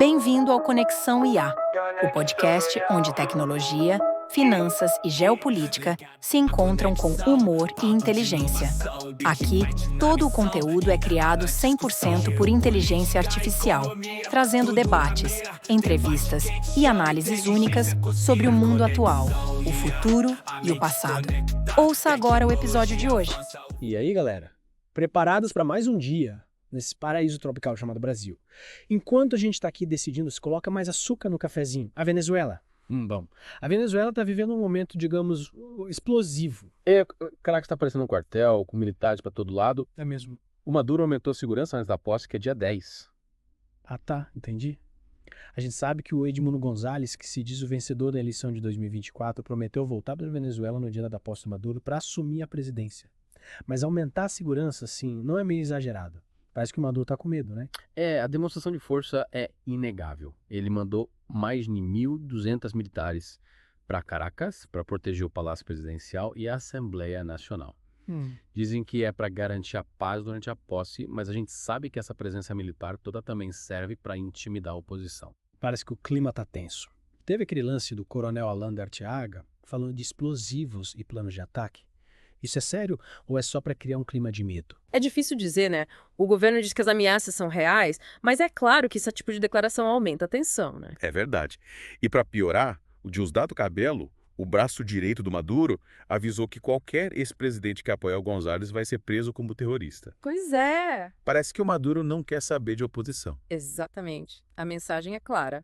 Bem-vindo ao Conexão IA, o podcast onde tecnologia, finanças e geopolítica se encontram com humor e inteligência. Aqui, todo o conteúdo é criado 100% por inteligência artificial, trazendo debates, entrevistas e análises únicas sobre o mundo atual, o futuro e o passado. Ouça agora o episódio de hoje. E aí, galera? Preparados para mais um dia nesse paraíso tropical chamado Brasil? Enquanto a gente está aqui decidindo se coloca mais açúcar no cafezinho, a Venezuela. Bom, a Venezuela está vivendo um momento, digamos, explosivo. Caracas está parecendo um quartel, com militares para todo lado. É mesmo? O Maduro aumentou a segurança antes da posse, que é dia 10. Ah, tá, entendi. A gente sabe que o Edmundo González, que se diz o vencedor da eleição de 2024, prometeu voltar para a Venezuela no dia da posse do Maduro para assumir a presidência. Mas aumentar a segurança, sim, não é meio exagerado. Parece que o Maduro tá com medo, né? A demonstração de força é inegável. Ele mandou mais de 1.200 militares para Caracas para proteger o Palácio Presidencial e a Assembleia Nacional. Dizem que é para garantir a paz durante a posse, mas a gente sabe que essa presença militar toda também serve para intimidar a oposição. Parece que o clima tá tenso. Teve aquele lance do coronel Alan da Arteaga falando de explosivos e planos de ataque. Isso é sério ou é só para criar um clima de medo? É difícil dizer, né? O governo diz que as ameaças são reais, mas é claro que esse tipo de declaração aumenta a tensão, né? É verdade. E para piorar, o Diosdado Cabello, o braço direito do Maduro, avisou que qualquer ex-presidente que apoiar o González vai ser preso como terrorista. Pois é. Parece que o Maduro não quer saber de oposição. Exatamente. A mensagem é clara.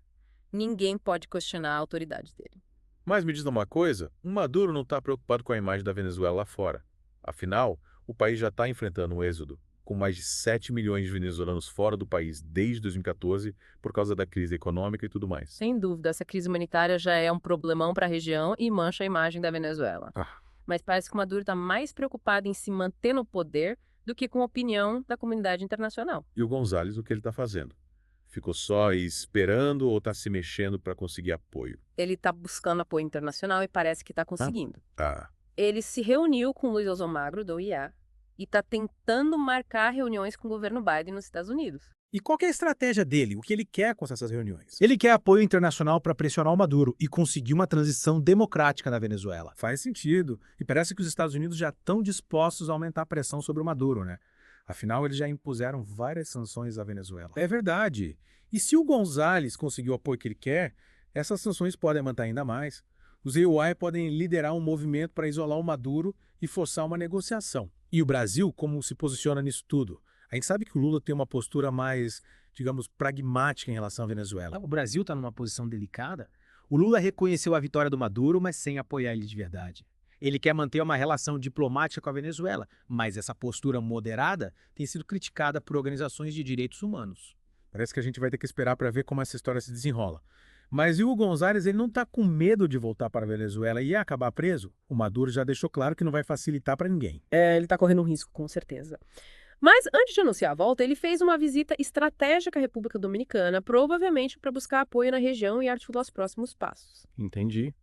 Ninguém pode questionar a autoridade dele. Mas me diz uma coisa, o Maduro não está preocupado com a imagem da Venezuela lá fora. Afinal, o país já está enfrentando um êxodo, com mais de 7 milhões de venezuelanos fora do país desde 2014 por causa da crise econômica e tudo mais. Sem dúvida, essa crise humanitária já é um problemão para a região e mancha a imagem da Venezuela. Mas parece que o Maduro está mais preocupado em se manter no poder do que com a opinião da comunidade internacional. E o González, o que ele está fazendo? Ficou só esperando ou está se mexendo para conseguir apoio? Ele está buscando apoio internacional e parece que está conseguindo. Ah, Ele se reuniu com Luiz Almagro, do IA, e está tentando marcar reuniões com o governo Biden nos Estados Unidos. E qual que é a estratégia dele? O que ele quer com essas reuniões? Ele quer apoio internacional para pressionar o Maduro e conseguir uma transição democrática na Venezuela. Faz sentido. E parece que os Estados Unidos já estão dispostos a aumentar a pressão sobre o Maduro, né? Afinal, eles já impuseram várias sanções à Venezuela. É verdade. E se o González conseguir o apoio que ele quer, essas sanções podem aumentar ainda mais. Os EUI podem liderar um movimento para isolar o Maduro e forçar uma negociação. E o Brasil, como se posiciona nisso tudo? A gente sabe que o Lula tem uma postura mais, digamos, pragmática em relação à Venezuela. O Brasil está numa posição delicada. O Lula reconheceu a vitória do Maduro, mas sem apoiar ele de verdade. Ele quer manter uma relação diplomática com a Venezuela, mas essa postura moderada tem sido criticada por organizações de direitos humanos. Parece que a gente vai ter que esperar para ver como essa história se desenrola. Mas e o González, ele não está com medo de voltar para a Venezuela e acabar preso? O Maduro já deixou claro que não vai facilitar para ninguém. Ele está correndo um risco, com certeza. Mas antes de anunciar a volta, ele fez uma visita estratégica à República Dominicana, provavelmente para buscar apoio na região e articular os próximos passos. Entendi.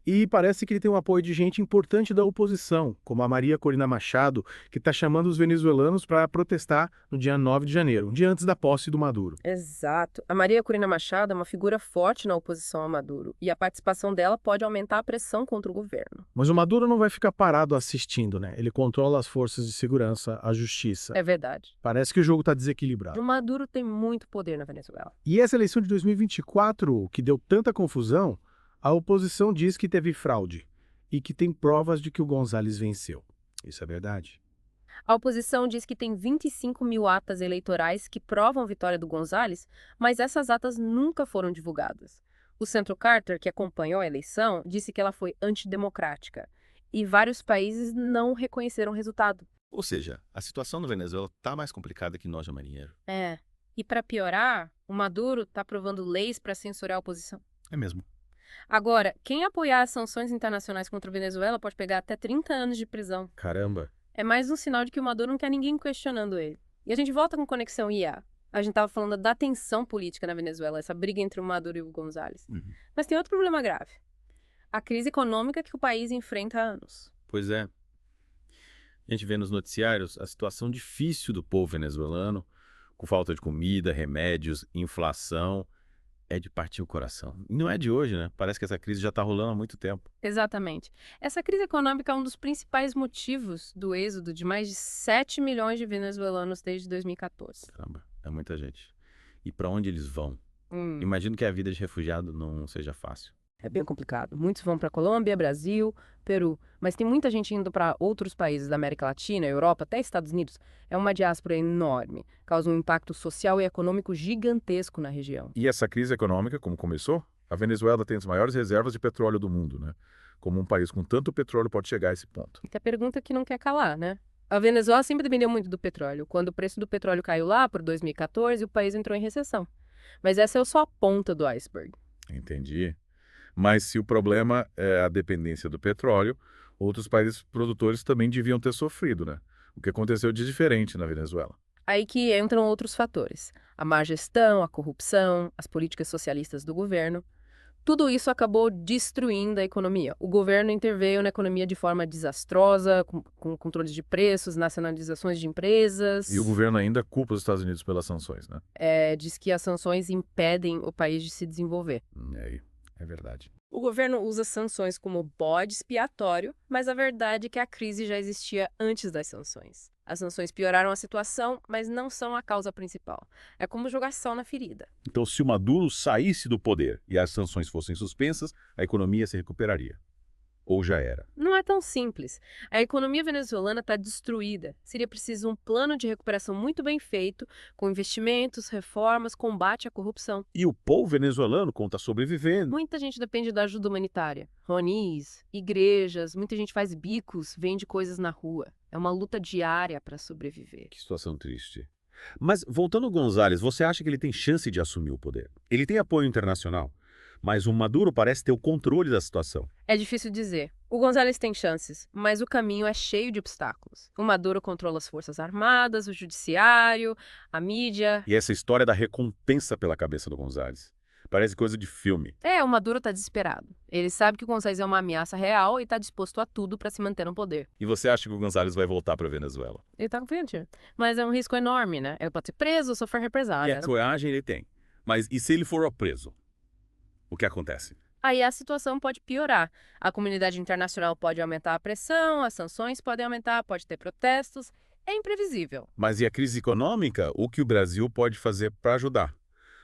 E parece que ele tem o apoio de gente importante da oposição, como a Maria Corina Machado, que está chamando os venezuelanos para protestar no dia 9 de janeiro, um dia antes da posse do Maduro. Exato. A Maria Corina Machado é uma figura forte na oposição a Maduro, e a participação dela pode aumentar a pressão contra o governo. Mas o Maduro não vai ficar parado assistindo, né? Ele controla as forças de segurança, a justiça. É verdade. Parece que o jogo está desequilibrado. O Maduro tem muito poder na Venezuela. E essa eleição de 2024, que deu tanta confusão, a oposição diz que teve fraude e que tem provas de que o González venceu. Isso é verdade? A oposição diz que tem 25 mil atas eleitorais que provam a vitória do González, mas essas atas nunca foram divulgadas. O Centro Carter, que acompanhou a eleição, disse que ela foi antidemocrática e vários países não reconheceram o resultado. ou seja, a situação na Venezuela está mais complicada que nós, marinheiro. E para piorar, o Maduro está aprovando leis para censurar a oposição. É mesmo. Agora, quem apoiar as sanções internacionais contra a Venezuela pode pegar até 30 anos de prisão. Caramba. É mais um sinal de que o Maduro não quer ninguém questionando ele. E a gente volta com Conexão IA. A gente estava falando da tensão política na Venezuela, essa briga entre o Maduro e o González. Mas tem outro problema grave. A crise econômica que o país enfrenta há anos. Pois é. A gente vê nos noticiários a situação difícil do povo venezuelano, com falta de comida, remédios, inflação é de partir o coração. E não é de hoje, né? Parece que essa crise já está rolando há muito tempo. Exatamente. Essa crise econômica é um dos principais motivos do êxodo de mais de 7 milhões de venezuelanos desde 2014. Caramba, é muita gente. E para onde eles vão? Hum. Imagino que a vida de refugiado não seja fácil. É bem complicado. Muitos vão para Colômbia, Brasil, Peru, mas tem muita gente indo para outros países da América Latina, Europa, até Estados Unidos. É uma diáspora enorme, causa um impacto social e econômico gigantesco na região. E essa crise econômica, como começou? A Venezuela tem as maiores reservas de petróleo do mundo, né? Como um país com tanto petróleo pode chegar a esse ponto? E tem a pergunta que não quer calar, né? A Venezuela sempre dependeu muito do petróleo. Quando o preço do petróleo caiu lá por 2014, o país entrou em recessão. Mas essa é só a ponta do iceberg. Entendi. Mas se o problema é a dependência do petróleo, outros países produtores também deviam ter sofrido, né? O que aconteceu de diferente na Venezuela? Aí que entram outros fatores. A má gestão, a corrupção, as políticas socialistas do governo. Tudo isso acabou destruindo a economia. O governo interveio na economia de forma desastrosa, com controles de preços, nacionalizações de empresas. E o governo ainda culpa os Estados Unidos pelas sanções, né? Diz que as sanções impedem o país de se desenvolver. É verdade. O governo usa sanções como bode expiatório, mas a verdade é que a crise já existia antes das sanções. As sanções pioraram a situação, mas não são a causa principal. É como jogar sal na ferida. Então, se o Maduro saísse do poder e as sanções fossem suspensas, a economia se recuperaria. Ou já era. Não é tão simples. A economia venezuelana está destruída. Seria preciso um plano de recuperação muito bem feito, com investimentos, reformas, combate à corrupção. E o povo venezuelano, como está sobrevivendo? Muita gente depende da ajuda humanitária. Ronis, igrejas, muita gente faz bicos, vende coisas na rua. É uma luta diária para sobreviver. Que situação triste. Mas, voltando ao González, você acha que ele tem chance de assumir o poder? Ele tem apoio internacional, mas o Maduro parece ter o controle da situação. É difícil dizer. O González tem chances, mas o caminho é cheio de obstáculos. O Maduro controla as forças armadas, o judiciário, a mídia. E essa história da recompensa pela cabeça do González. Parece coisa de filme. O Maduro está desesperado. Ele sabe que o González é uma ameaça real e está disposto a tudo para se manter no poder. E você acha que o González vai voltar para a Venezuela? Ele está confiante. Mas é um risco enorme, né? Ele pode ser preso ou sofrer represália. E a coragem ele tem. Mas e se ele for preso? O que acontece? Aí a situação pode piorar. A comunidade internacional pode aumentar a pressão, as sanções podem aumentar, pode ter protestos. É imprevisível. Mas e a crise econômica? O que o Brasil pode fazer para ajudar?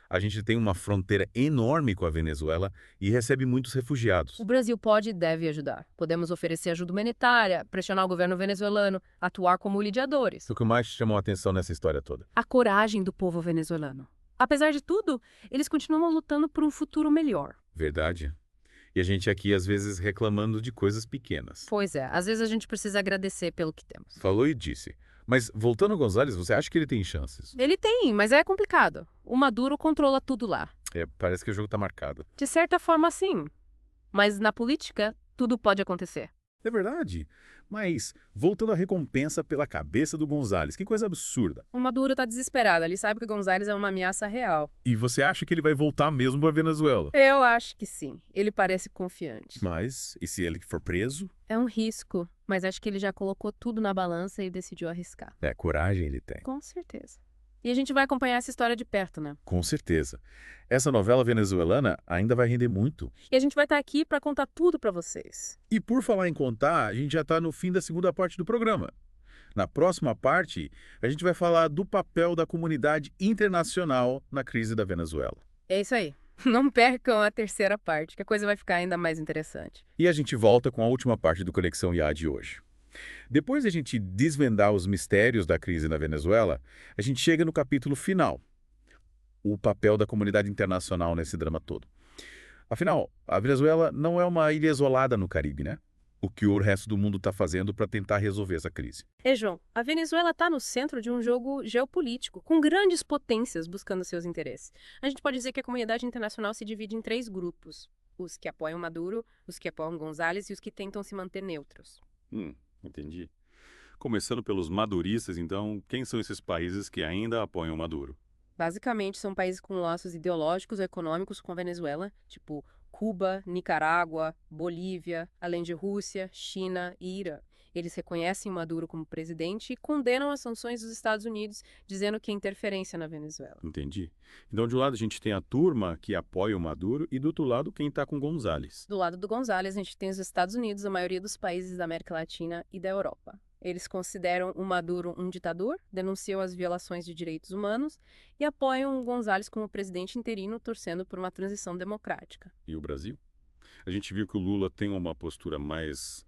A gente tem uma fronteira enorme com a Venezuela e recebe muitos refugiados. O Brasil pode e deve ajudar. Podemos oferecer ajuda humanitária, pressionar o governo venezuelano, atuar como mediadores. O que mais te chamou a atenção nessa história toda? A coragem do povo venezuelano. Apesar de tudo, eles continuam lutando por um futuro melhor. Verdade. E a gente aqui, às vezes, reclamando de coisas pequenas. Pois é, às vezes a gente precisa agradecer pelo que temos. Falou e disse. Mas, voltando ao González, você acha que ele tem chances? Ele tem, mas é complicado. O Maduro controla tudo lá. Parece que o jogo tá marcado. De certa forma, sim. Mas na política, tudo pode acontecer. É verdade. Mas, voltando à recompensa pela cabeça do González, que coisa absurda. O Maduro tá desesperado, ele sabe que o González é uma ameaça real. E você acha que ele vai voltar mesmo para Venezuela? Eu acho que sim. Ele parece confiante. Mas, e se ele for preso? É um risco, mas acho que ele já colocou tudo na balança e decidiu arriscar. Coragem ele tem. Com certeza. E a gente vai acompanhar essa história de perto, né? Com certeza. Essa novela venezuelana ainda vai render muito. E a gente vai estar aqui para contar tudo para vocês. E por falar em contar, a gente já está no fim da segunda parte do programa. Na próxima parte, a gente vai falar do papel da comunidade internacional na crise da Venezuela. É isso aí. Não percam a terceira parte, que a coisa vai ficar ainda mais interessante. E a gente volta com a última parte do Conexão IA de hoje. Depois de a gente desvendar os mistérios da crise na Venezuela, a gente chega no capítulo final, o papel da comunidade internacional nesse drama todo. Afinal, a Venezuela não é uma ilha isolada no Caribe, né? O que o resto do mundo está fazendo para tentar resolver essa crise. João, a Venezuela está no centro de um jogo geopolítico, com grandes potências buscando seus interesses. A gente pode dizer que a comunidade internacional se divide em 3 grupos: os que apoiam Maduro, os que apoiam González e os que tentam se manter neutros. Entendi. Começando pelos maduristas, então, quem são esses países que ainda apoiam Maduro? Basicamente, são países com laços ideológicos e econômicos com a Venezuela, tipo Cuba, Nicarágua, Bolívia, além de Rússia, China e Irã. Eles reconhecem Maduro como presidente e condenam as sanções dos Estados Unidos, dizendo que é interferência na Venezuela. Entendi. Então, de um lado, a gente tem a turma que apoia o Maduro e, do outro lado, quem está com González. Do lado do González, a gente tem os Estados Unidos, a maioria dos países da América Latina e da Europa. Eles consideram o Maduro um ditador, denunciam as violações de direitos humanos e apoiam o González como presidente interino, torcendo por uma transição democrática. E o Brasil? A gente viu que o Lula tem uma postura mais,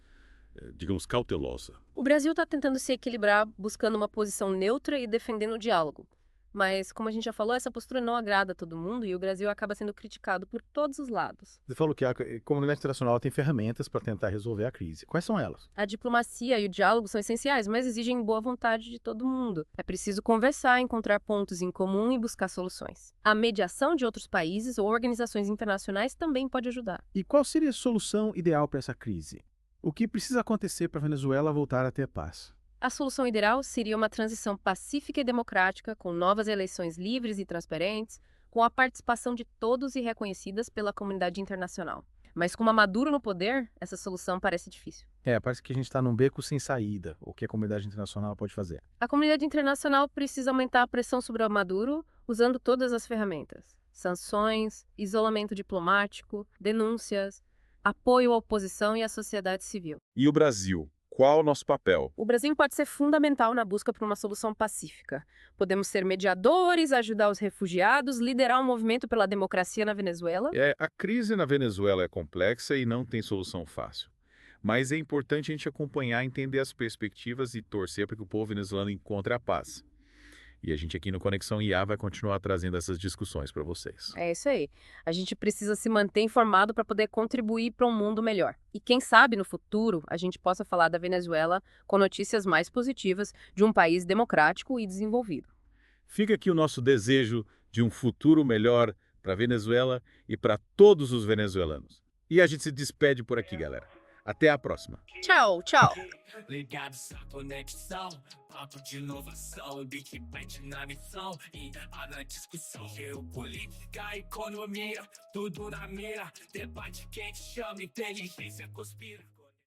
digamos, cautelosa. O Brasil está tentando se equilibrar, buscando uma posição neutra e defendendo o diálogo. Mas, como a gente já falou, essa postura não agrada a todo mundo e o Brasil acaba sendo criticado por todos os lados. Você falou que a comunidade internacional tem ferramentas para tentar resolver a crise. Quais são elas? A diplomacia e o diálogo são essenciais, mas exigem boa vontade de todo mundo. É preciso conversar, encontrar pontos em comum e buscar soluções. A mediação de outros países ou organizações internacionais também pode ajudar. E qual seria a solução ideal para essa crise? O que precisa acontecer para a Venezuela voltar a ter paz? A solução ideal seria uma transição pacífica e democrática, com novas eleições livres e transparentes, com a participação de todos e reconhecidas pela comunidade internacional. Mas com Maduro no poder, essa solução parece difícil. Parece que a gente está num beco sem saída. O que a comunidade internacional pode fazer? A comunidade internacional precisa aumentar a pressão sobre o Maduro usando todas as ferramentas. Sanções, isolamento diplomático, denúncias, apoio à oposição e à sociedade civil. E o Brasil? Qual o nosso papel? O Brasil pode ser fundamental na busca por uma solução pacífica. Podemos ser mediadores, ajudar os refugiados, liderar um movimento pela democracia na Venezuela. A crise na Venezuela é complexa e não tem solução fácil. Mas é importante a gente acompanhar, entender as perspectivas e torcer para que o povo venezuelano encontre a paz. E a gente aqui no Conexão IA vai continuar trazendo essas discussões para vocês. É isso aí. A gente precisa se manter informado para poder contribuir para um mundo melhor. E quem sabe no futuro a gente possa falar da Venezuela com notícias mais positivas de um país democrático e desenvolvido. Fica aqui o nosso desejo de um futuro melhor para a Venezuela e para todos os venezuelanos. E a gente se despede por aqui, galera. Até a próxima. Tchau, tchau. Ligados à conexão, papo de inovação, Big Bet na missão e na discussão. Geopolítica, economia, tudo na mira, debate quente chama, inteligência conspira.